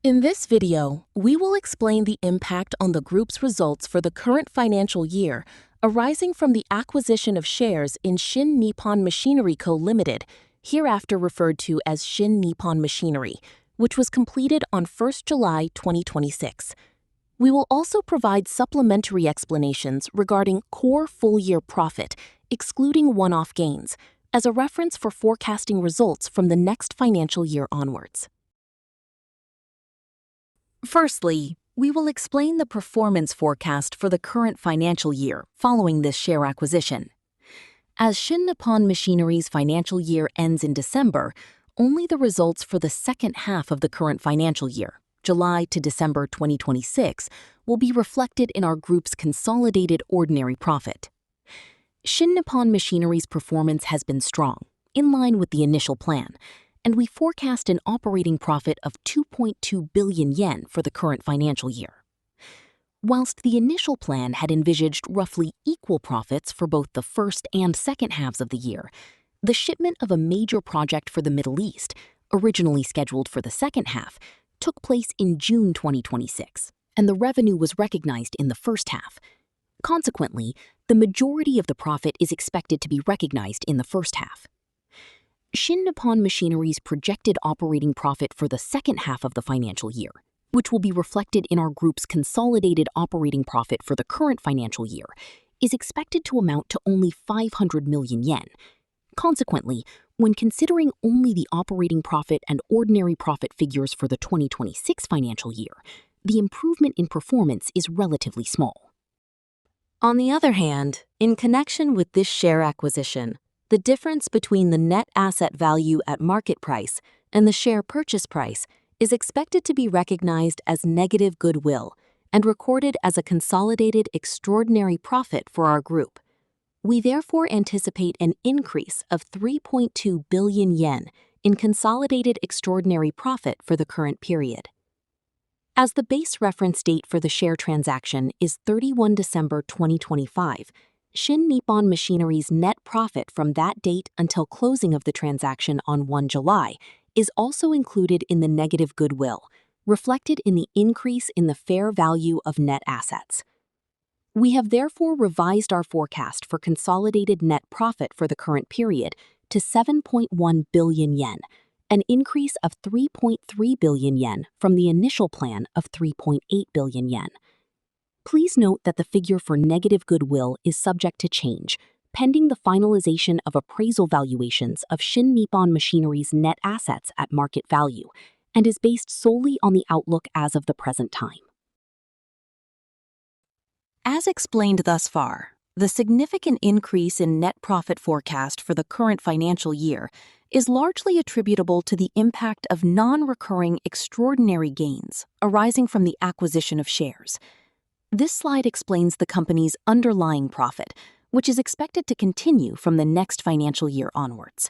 In this video, we will explain the impact on the group's results for the current financial year arising from the acquisition of shares in Shin Nippon Machinery Co. Limited, hereafter referred to as Shin Nippon Machinery, which was completed on 1st July 2026. We will also provide supplementary explanations regarding core full-year profit, excluding one-off gains, as a reference for forecasting results from the next financial year onwards. Firstly, we will explain the performance forecast for the current financial year following this share acquisition. As Shin Nippon Machinery's financial year ends in December, only the results for the second half of the current financial year, July to December 2026, will be reflected in our group's consolidated ordinary profit. Shin Nippon Machinery's performance has been strong, in line with the initial plan, and we forecast an operating profit of 2.2 billion yen for the current financial year. Whilst the initial plan had envisaged roughly equal profits for both the first and second halves of the year, the shipment of a major project for the Middle East, originally scheduled for the second half, took place in June 2026, and the revenue was recognized in the first half. Consequently, the majority of the profit is expected to be recognized in the first half. Shin Nippon Machinery's projected operating profit for the second half of the financial year, which will be reflected in our group's consolidated operating profit for the current financial year, is expected to amount to only 500 million yen. Consequently, when considering only the operating profit and ordinary profit figures for the 2026 financial year, the improvement in performance is relatively small. On the other hand, in connection with this share acquisition, the difference between the net asset value at market price and the share purchase price is expected to be recognized as negative goodwill and recorded as a consolidated extraordinary profit for our group. We therefore anticipate an increase of 3.2 billion yen in consolidated extraordinary profit for the current period. As the base reference date for the share transaction is 31 December 2025, Shin Nippon Machinery's net profit from that date until closing of the transaction on 1 July is also included in the negative goodwill, reflected in the increase in the fair value of net assets. We have therefore revised our forecast for consolidated net profit for the current period to 7.1 billion yen, an increase of 3.3 billion yen from the initial plan of 3.8 billion yen. Please note that the figure for negative goodwill is subject to change, pending the finalization of appraisal valuations of Shin Nippon Machinery's net assets at market value, and is based solely on the outlook as of the present time. As explained thus far, the significant increase in net profit forecast for the current financial year is largely attributable to the impact of non-recurring extraordinary gains arising from the acquisition of shares. This slide explains the company's underlying profit, which is expected to continue from the next financial year onwards.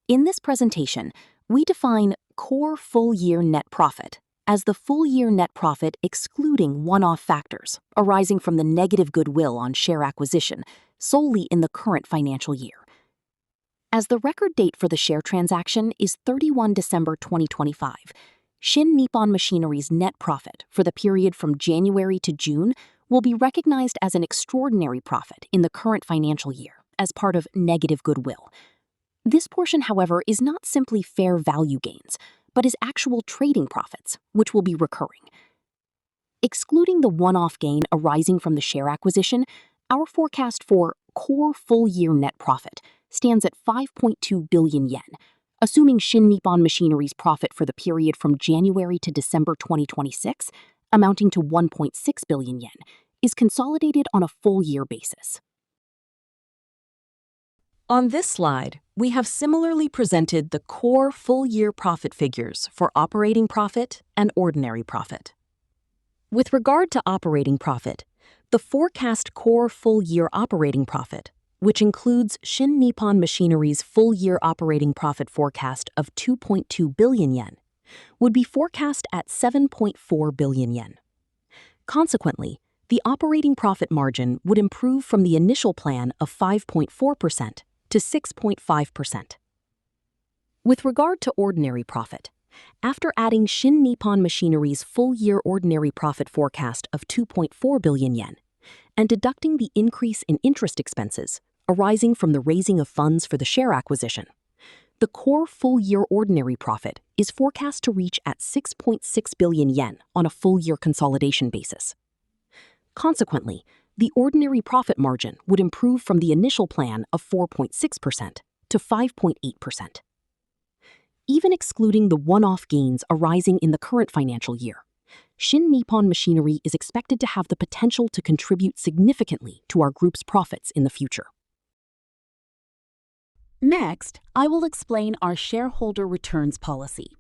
In this presentation, we define core full-year net profit as the full-year net profit excluding one-off factors arising from the negative goodwill on share acquisition solely in the current financial year. As the record date for the share transaction is 31 December 2025, Shin Nippon Machinery's net profit for the period from January to June will be recognized as an extraordinary profit in the current financial year as part of negative goodwill. This portion, however, is not simply fair value gains, but is actual trading profits, which will be recurring. Excluding the one-off gain arising from the share acquisition, our forecast for core full-year net profit stands at 5.2 billion yen, assuming Shin Nippon Machinery's profit for the period from January to December 2026, amounting to 1.6 billion yen, is consolidated on a full-year basis. On this slide, we have similarly presented the core full-year profit figures for operating profit and ordinary profit. With regard to operating profit, the forecast core full-year operating profit, which includes Shin Nippon Machinery's full-year operating profit forecast of 2.2 billion yen, would be forecast at 7.4 billion yen. Consequently, the operating profit margin would improve from the initial plan of 5.4% to 6.5%. With regard to ordinary profit, After adding Shin Nippon Machinery's full-year ordinary profit forecast of 2.4 billion yen, and deducting the increase in interest expenses arising from the raising of funds for the share acquisition, the core full-year ordinary profit is forecast to reach at 6.6 billion yen on a full-year consolidation basis. Consequently, the ordinary profit margin would improve from the initial plan of 4.6% to 5.8%. Even excluding the one-off gains arising in the current financial year, Shin Nippon Machinery is expected to have the potential to contribute significantly to our group's profits in the future. Next, I will explain our shareholder returns policy.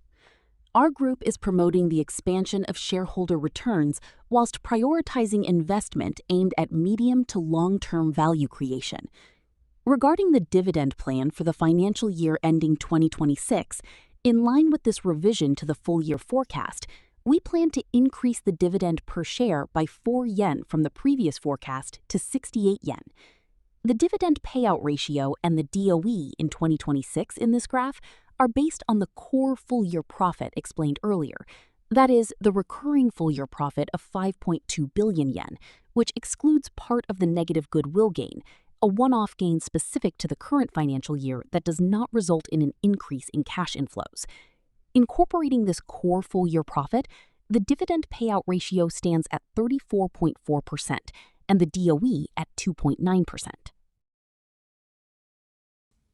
Our group is promoting the expansion of shareholder returns whilst prioritizing investment aimed at medium to long-term value creation. Regarding the dividend plan for the financial year ending 2026, in line with this revision to the full-year forecast, we plan to increase the dividend per share by 4 yen from the previous forecast to 68 yen. The dividend payout ratio and the DOE in 2026 in this graph are based on the core full-year profit explained earlier, that is, the recurring full-year profit of 5.2 billion yen, which excludes part of the negative goodwill gain, a one-off gain specific to the current financial year that does not result in an increase in cash inflows. Incorporating this core full-year profit, the dividend payout ratio stands at 34.4% and the DOE at 2.9%.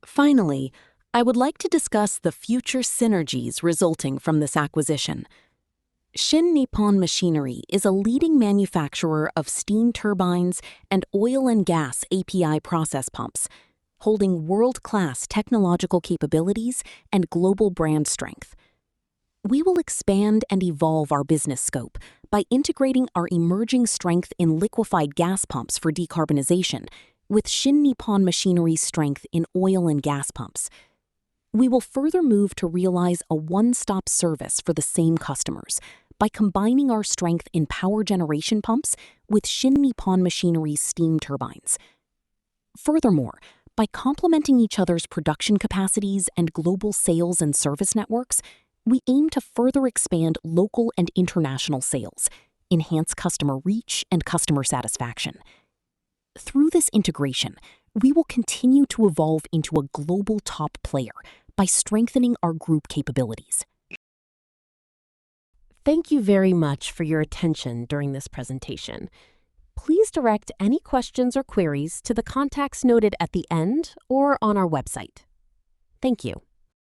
Finally, I would like to discuss the future synergies resulting from this acquisition. Shin Nippon Machinery is a leading manufacturer of steam turbines and oil and gas API process pumps, holding world-class technological capabilities and global brand strength. We will expand and evolve our business scope by integrating our emerging strength in liquefied gas pumps for decarbonization with Shin Nippon Machinery's strength in oil and gas pumps. We will further move to realize a one-stop service for the same customers by combining our strength in power generation pumps with Shin Nippon Machinery's steam turbines. Furthermore, by complementing each other's production capacities and global sales and service networks, we aim to further expand local and international sales, enhance customer reach and customer satisfaction. Through this integration, we will continue to evolve into a global top player by strengthening our group capabilities. Thank you very much for your attention during this presentation. Please direct any questions or queries to the contacts noted at the end or on our website. Thank you.